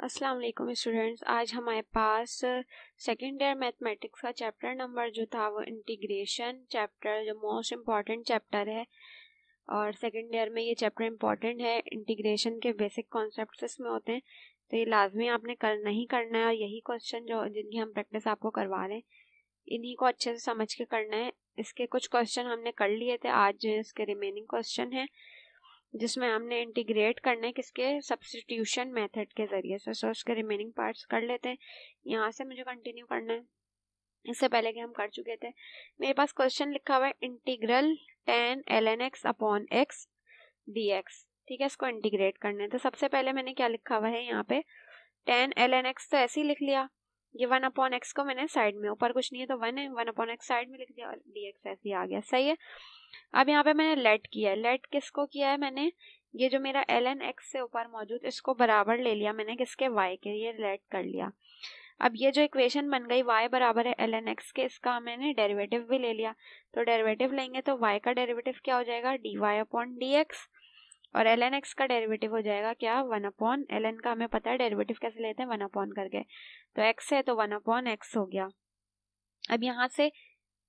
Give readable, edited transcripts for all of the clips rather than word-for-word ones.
अस्सलाम वालेकुम स्टूडेंट्स। आज हमारे पास सेकेंड ईयर मैथमेटिक्स का चैप्टर नंबर जो था वो इंटीग्रेशन चैप्टर, जो मोस्ट इम्पॉर्टेंट चैप्टर है और सेकेंड ईयर में ये चैप्टर इम्पॉर्टेंट है। इंटीग्रेशन के बेसिक कॉन्सेप्ट्स इसमें होते हैं, तो ये लाजमी आपने करना ही करना है और यही क्वेश्चन जो जिनकी हम प्रैक्टिस आपको करवा रहे हैं इन्हीं को अच्छे से समझ के करना है। इसके कुछ क्वेश्चन हमने कर लिए थे, आज इसके रिमेनिंग क्वेश्चन है जिसमें हमने इंटीग्रेट करना है किसके, सब्स्टिट्यूशन मेथड के जरिए से। सो उसके रिमेनिंग पार्ट्स कर लेते हैं, यहाँ से मुझे कंटिन्यू करना है। इससे पहले कि हम कर चुके थे, मेरे पास क्वेश्चन लिखा हुआ है integral tan ln x upon x dx। ठीक है, इसको इंटीग्रेट करना है। तो सबसे पहले मैंने क्या लिखा हुआ है यहाँ पे, tan ln x तो ऐसे ही लिख लिया, ये 1 अपॉन एक्स को मैंने साइड में, ऊपर कुछ नहीं है तो 1 है, 1 अपॉन एक्स साइड में लिख दिया और dx ऐसे ही आ गया। सही है। अब यहाँ पे मैंने लेट किया है, लेट किसको किया है मैंने, ये जो मेरा ln x से ऊपर मौजूद इसको बराबर ले लिया मैंने किसके, y के, ये लेट कर लिया। अब ये जो इक्वेशन बन गई y बराबर है ln x के, इसका मैंने डेरिवेटिव भी ले लिया। तो डेरिवेटिव लेंगे तो y का डेरिवेटिव क्या हो जाएगा, dy अपॉन dx, और ln x का डेरिवेटिव हो जाएगा क्या, 1 अपॉन ln का हमें पता है डेरिवेटिव कैसे लेते हैं, 1 अपॉन करके। तो x है तो 1 अपॉन x हो गया। अब यहाँ से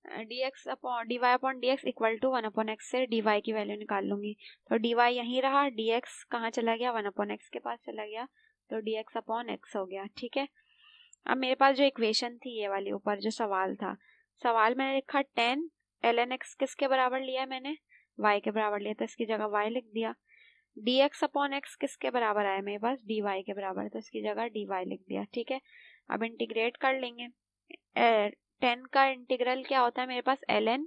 dx upon dy upon dx equal to 1 upon x से dy की वैल्यू निकाल लूंगी। तो dy यहीं रहा, dx कहाँ चला गया, 1 अपॉन x के पास चला गया, तो dx अपॉन x हो गया। ठीक है। अब मेरे पास जो इक्वेशन थी ये वाली, ऊपर जो सवाल था, सवाल मैंने लिखा tan ln x किसके बराबर लिया, मैंने y के बराबर लिया, तो इसकी जगह y लिख दिया। dx अपॉन x किसके बराबर आया मेरे पास, dy के बराबर, तो इसकी जगह dy लिख दिया। ठीक है। अब इंटीग्रेट कर लेंगे। 10 का इंटीग्रल क्या होता है मेरे पास, ln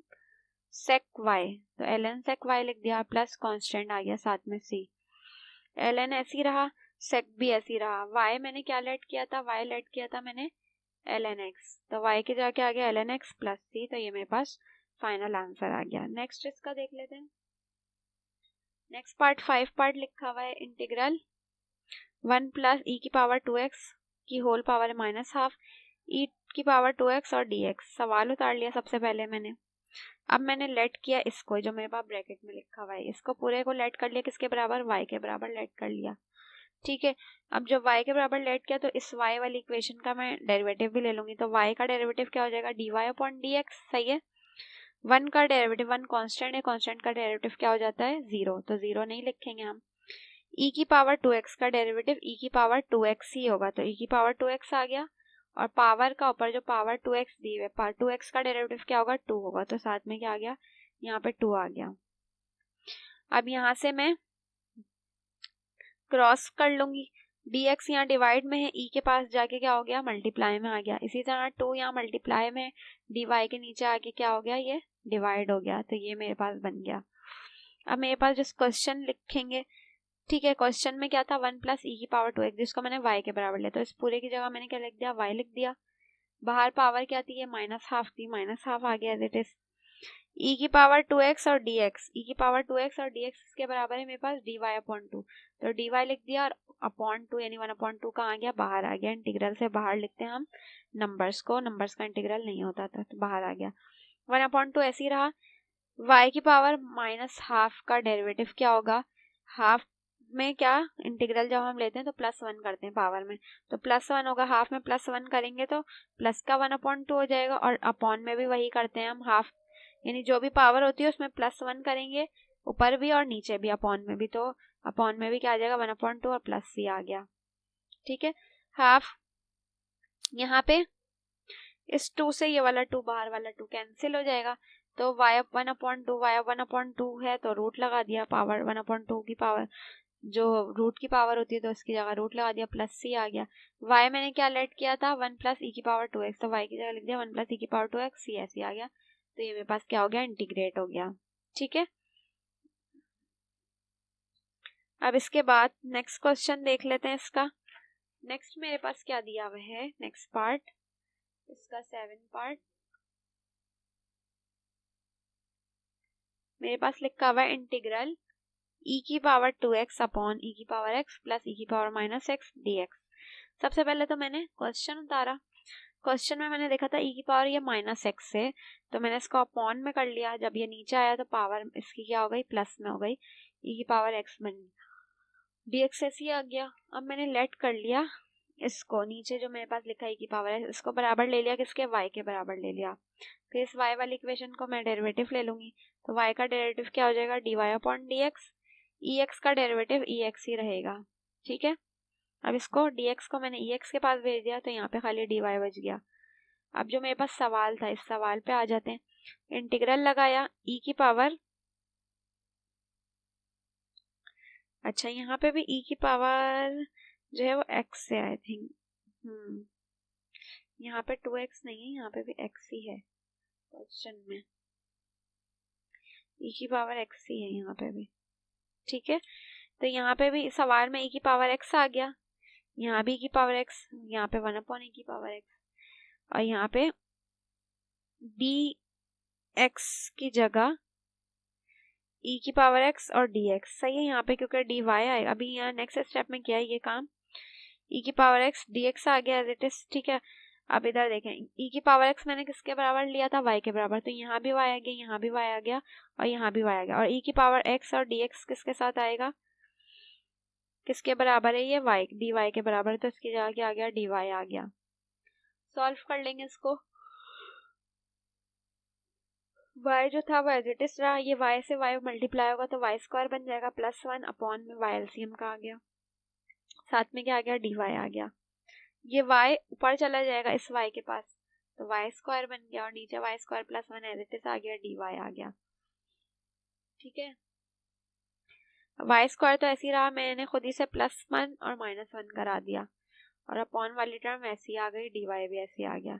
sec y, तो ln sec y लिख दिया, प्लस कांस्टेंट आ गया साथ में c। ln ऐसी रहा, sec भी ऐसी रहा। y मैंने क्या लेट किया था, y लेट किया था मैंने ln x, तो y के जाके आ गया ln x प्लस c, तो ये मेरे पास फाइनल आंसर आ गया। नेक्स्ट इसका देख लेते हैं। नेक्स्ट पार्ट 5 पार्ट लिखा हुआ है इंटीग्रल 1 प्लस e की पावर 2x की whole power minus half e की पावर 2x और dx। सवाल उतार लिया सबसे पहले मैंने। अब मैंने लेट किया इसको, जो मेरे पास ब्रैकेट में लिखा हुआ है, इसको पूरे को लेट कर लिया किसके बराबर, y के बराबर लेट कर लिया। ठीक है। अब जब y के बराबर लेट किया तो इस y वाली इक्वेशन का मैं डेरिवेटिव भी ले लूंगी, तो y का डेरिवेटिव क्या हो जाएगा, dy अपॉन dx। सही है। 1 का डेरिवेटिव, 1 कांस्टेंट है, कांस्टेंट का डेरिवेटिव क्या हो जाता है, 0, तो 0 नहीं लिखेंगे हम। e की पावर 2x का डेरिवेटिव e की पावर 2x ही होगा, तो e की पावर 2x आ गया, और पावर का ऊपर जो पावर 2x दी हुई है, 2x का डेरिवेटिव क्या होगा, 2 होगा, तो साथ में क्या आ गया, यहाँ पे 2 आ गया। अब यहाँ से मैं क्रॉस कर लूंगी, dx यहाँ डिवाइड में है, e के पास जाके क्या हो गया, मल्टीप्लाई में आ गया। इसी तरह 2 यहाँ मल्टीप्लाई में, dy के नीचे आके क्या हो गया, ये डिवाइड हो गया, तो ये मेरे पास बन गया। अब मेरे पास जिस क्वेश्चन लिखेंगे, ठीक है, क्वेश्चन में क्या था, 1 प्लस e की पावर 2x, जिसको मैंने y के बराबर लिया, तो इस पूरे की जगह मैंने क्या लिख दिया, y लिख दिया। बाहर पावर क्या थी, ये माइनस हाफ थी, माइनस हाफ आ गया एज इट इज। e की पावर 2x और dx, e की पावर 2x और dx इसके बराबर है मेरे पास dy अपॉन 2, तो dy लिख दिया, और अपॉन 2 यानी 1 अपॉन 2 कहाँ आ गया, बाहर आ गया। इंटीग्रल से बाहर लिखते हैं हम नंबर्स को, नंबर्स का इंटीग्रल नहीं होता था, तो बाहर आ गया। 1 अपॉन 2 ऐसे ही रहा। y की पावर माइनस हाफ का डेरिवेटिव क्या होगा, हाफ में क्या, इंटीग्रल जब हम लेते हैं तो प्लस 1 करते हैं पावर में, तो प्लस 1 होगा, हाफ में प्लस 1 करेंगे तो प्लस का 1 अपॉन 2 हो जाएगा, और अपॉन में भी वही करते हैं हम, हाफ यानी जो भी पावर होती है उसमें प्लस 1 करेंगे, ऊपर भी और नीचे भी, अपॉन में भी, तो अपॉन में भी क्या आ जाएगा, 1 अपॉन 2 और प्लस c आ गया। ठीक है। हाफ यहाँ पे इस 2 से ये वाला 2, बाहर वाला 2 कैंसिल हो जाएगा, तो y 1 अपॉन 2, y 1 अपॉन 2 है तो रूट लगा दिया, पावर 1 अपॉन 2 की पावर जो रूट की पावर होती है तो इसकी जगह रूट लगा दिया, प्लस c आ गया। y मैंने क्या लेट किया था, 1 प्लस e की पावर 2x, तो y की जगह लिख दिया 1 प्लस e की पावर 2x, c ऐसे आ गया, तो ये मेरे पास क्या हो गया, इंटीग्रेट हो गया। ठीक है। अब इसके बाद नेक्स्ट क्वेश्चन देख लेते हैं इसका। नेक्स्ट मेरे पास क्या दिया हुआ है, नेक्स्ट पार्ट इसका 7 पार्ट मेरे पास लिखा हुआ है इंटीग्रल e की पावर 2x अपॉन e की पावर x प्लस e की पावर माइनस x dx। सबसे पहले तो मैंने क्वेश्चन उतारा, क्वेश्चन में मैंने देखा था e की पावर ये माइनस x है, तो मैंने इसको अपॉन में कर लिया, जब ये नीचे आया तो पावर इसकी क्या हो गई, प्लस में हो गई, e की पावर x बन dx ऐसी आ गया। अब मैंने लेट कर लिया इसको नीचे जो मेरे पास लिखा है की पावर है, इसको बराबर ले लिया किसके, y के बराबर ले लिया। फिर इस y वाली इक्वेशन को मैं डेरिवेटिव ले लूंगी, तो y का डेरिवेटिव क्या हो जाएगा, dy/dx। ex का डेरिवेटिव ex ही रहेगा, ठीक है। अब इसको dx को मैंने ex के पास भेज दिया, तो यहाँ पे खाली dy बच गया। अब जो मेरे पास सवाल था, इस सवाल पे आ जाते हैं। इंटीग्रल लगाया e की पावर, अच्छा यहाँ पे भी e की पावर जो है वो x है आई थिंक, यहाँ पे 2x नहीं है, यहाँ पे भी x ही है क्वेश्चन में, e की पावर x ही है यहाँ पे भी, ठीक है। तो यहाँ पे भी सवाल में e की पावर x आ गया, यहाँ भी e की पावर x, यहाँ पे 1/e की पावर x, और यहाँ पे dx की जगह e की पावर x और dx, सही है यहाँ पे, क्योंकि dy आएगा। अभी यहाँ नेक्स्ट स्टेप में क्या है, ये काम e की पावर x dx आ गया एज इट इज, ठीक है। अब इधर देखें, e की पावर x मैंने किसके बराबर लिया था, y के बराबर, तो यहाँ भी y आ गया, यहाँ भी y आ गया, और यहाँ भी y आ गया। और e की पावर x और dx किसके साथ आएगा, किसके बराबर है ये, y dy के बराबर, तो इसकी जगह क्या आ गया, dy आ गया। सॉल्व कर लेंगे इसको, y जो था वो एज इट इज रहा, ये y से y मल्टीप्लाई होगा तो y² बन जाएगा, +1 अपॉन में y एलसीएम का आ गया, साथ में क्या आ गया, dy आ गया। ये y ऊपर चला जाएगा इस y के पास, तो y² बन गया, और नीचे y² +1 एज इट इज आ गया, dy आ गया, ठीक है। y² तो ऐसे ही रहा, मैंने खुद ही से +1 और -1 करा दिया, और अपॉन वाली टर्म ऐसी आ गई, dy भी ऐसी आ गया।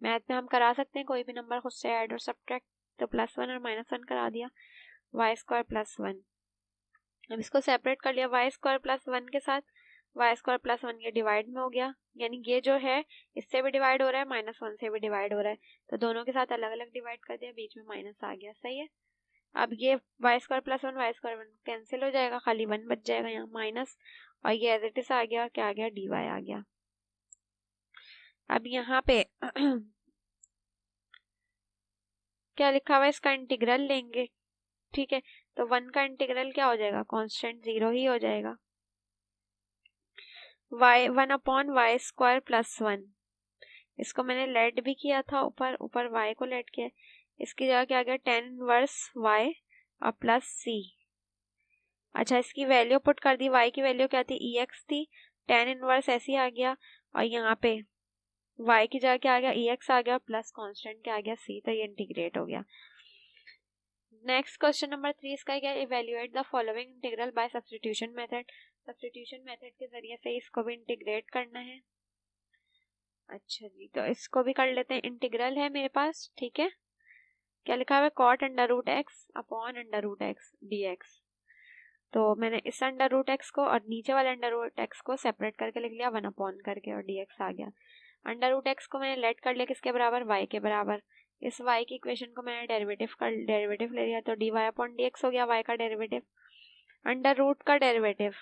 मैथ में हम करा सकते हैं कोई भी नंबर खुद से ऐड और सब्ट्रैक्ट, तो +1 और -1 करा दिया, y² +1। अब इसको सेपरेट कर लिया, y² +1 के साथ y² +1 ये डिवाइड में हो गया, यानी ये जो है इससे भी डिवाइड हो रहा है, -1 से भी डिवाइड हो रहा है, तो दोनों के साथ अलग अलग डिवाइड कर दिया, बीच में माइनस आ गया, सही है। अब ये y² +1 y² कैंसिल हो जाएगा, खाली 1 बच जाएगा यहाँ माइनस, और ये एज इट इज आ गया, क्या आ गया, dy आ गया। अब यहाँ पे क्या लिखा हुआ है, इसका इंटीग्रल लेंगे, ठीक है। तो 1 का इंटीग्रल क्या हो जाएगा, कांस्टेंट 0 ही हो जाएगा, 1/y² +1, इसको मैंने लेट भी किया था, ऊपर y को लेट किया, इसकी जगह क्या आ गया, tan इनवर्स y और +c। अच्छा, इसकी वैल्यू पुट कर दी, y की वैल्यू क्या थी, ex थी, tan इनवर्स ऐसे आ गया, और यहाँ पे y की जगह क्या आ गया, ex आ गया, प्लस कांस्टेंट क्या आ गया, c, तो ये इंटीग्रेट हो गया। नेक्स्ट क्वेश्चन नंबर 3, इसका क्या, evaluate the following integral by substitution method, substitution method के जरिए से इसको भी इंटीग्रेट करना है। अच्छा जी, तो इसको भी कर लेते हैं, इंटीग्रल है मेरे पास, ठीक है। क्या लिखा हुआ है, cot √x upon √x dx, तो मैंने इस √x को और नीचे वाले √x को सेपरेट करके लिख लिया 1 अपॉन करके, और dx आ गया। √x को मैंने लेट कर लिया किसके बराबर, y के बराबर, इस y की इक्वेशन को मैंने डेरिवेटिव ले लिया, तो dy/dx हो गया y का डेरिवेटिव। अंडर रूट का डेरिवेटिव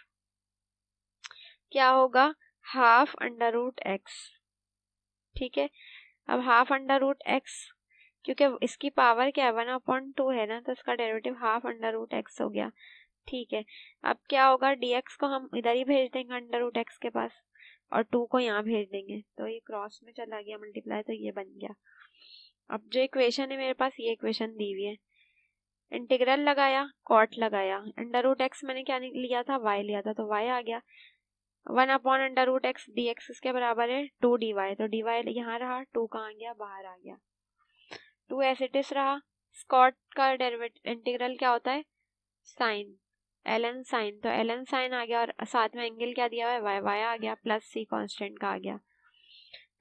क्या होगा, ½ √x, ठीक है। अब ½ √x, क्योंकि इसकी पावर क्या है, 1/2 है ना, तो इसका डेरिवेटिव ½ √x हो गया, ठीक है। अब क्या होगा, dx को हम इधर ही भेज देंगे √x के पास, और 2 को यहाँ भेज देंगे, तो ये क्रॉस में चला गया मल्टीप्लाई, तो ये बन गया। अब जो इक्वेशन है मेरे पास, ये इक्वेशन दी हुई है, इंटीग्रल लगाया, कॉट लगाया, √x मैंने क्या लिया था, y लिया था, तो y आ गया, 1/√x dx किसके बराबर है, 2 dy, तो dy यहाँ रहा, 2 कहाँ गया, बाहर आ गया, 2 एज इट इज रहा। कॉट का डेरिवेटिव इंटीग्रल क्या होता है, साइन, ln साइन, तो ln साइन आ गया, और साथ में एंगल क्या दिया हुआ है, y आ गया, प्लस c कांस्टेंट का आ गया,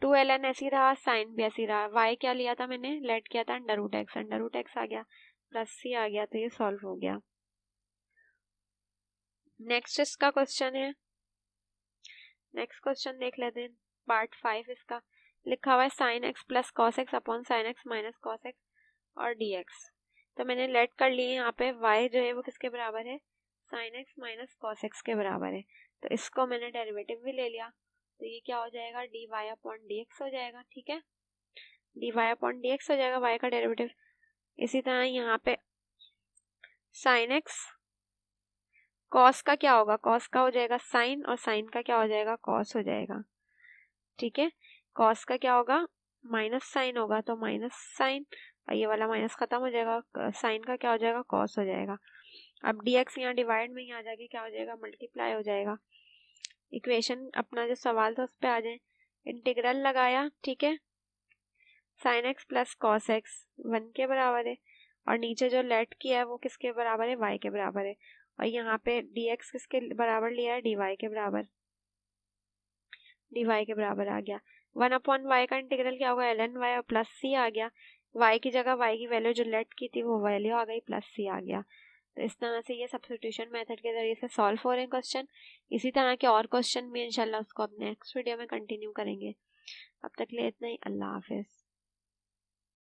2 ln ऐसी रहा, साइन भी ऐसी रहा, y क्या लिया था मैंने, लेट किया था √x आ गया, प्लस c आ गया, तो ये सॉल्व हो गया। नेक्स्ट इसका क्वेश्चन है, नेक्स्ट क्वेश्चन देख लेते हैं, पार्ट 5 इसका लिखा हुआ है, sin x + cos x upon sin x - cos x और dx, तो मैंने लेट कर लिए, यहाँ पे y जो है वो किसके बराबर है, sin x - cos x के बराबर है, तो इसको मैंने डेरिवेटिव भी ले लिया, तो ये क्या हो जाएगा, dy/dx हो जाएगा, ठीक है, dy/dx हो जाएगा y का डेरिवेटिव। इसी तरह यहाँ पे sin x, cos का क्या होगा, cos का हो जाएगा sin, और sin का क्या हो जाएगा, cos हो जाएगा, ठीक है। कॉस का क्या होगा, माइनस साइन होगा तो माइनस साइन, और ये वाला माइनस खत्म हो जाएगा, साइन का क्या हो जाएगा, कॉस हो जाएगा। अब dx यहाँ डिवाइड में ही आ जाके क्या हो जाएगा, मल्टीप्लाई हो जाएगा। इक्वेशन अपना जो सवाल था उस पर आ जाए, इंटीग्रल लगाया, ठीक है, sine x plus cos x 1 के बराबर है, और नीचे जो लेट किया है वो किसके बराबर है, y के बराबर है, और यहाँ पे dx किसके बराबर लिया है, dy के बराबर, dy के बराबर आ गया। 1/y का इंटीग्रल क्या होगा, ln y और प्लस c आ गया, y की जगह y की वैल्यू जो लेट की थी वो वैल्यू आ गई, प्लस c आ गया। तो इस तरह से ये सब्स्टिट्यूशन मेथड के जरिए से सॉल्व हो रहे हैं क्वेश्चन। इसी तरह के और क्वेश्चन भी इंशाल्लाह उसको अपने नेक्स्ट वीडियो में कंटिन्यू करेंगे। अब तक के लिए इतना ही, अल्लाह हाफिज।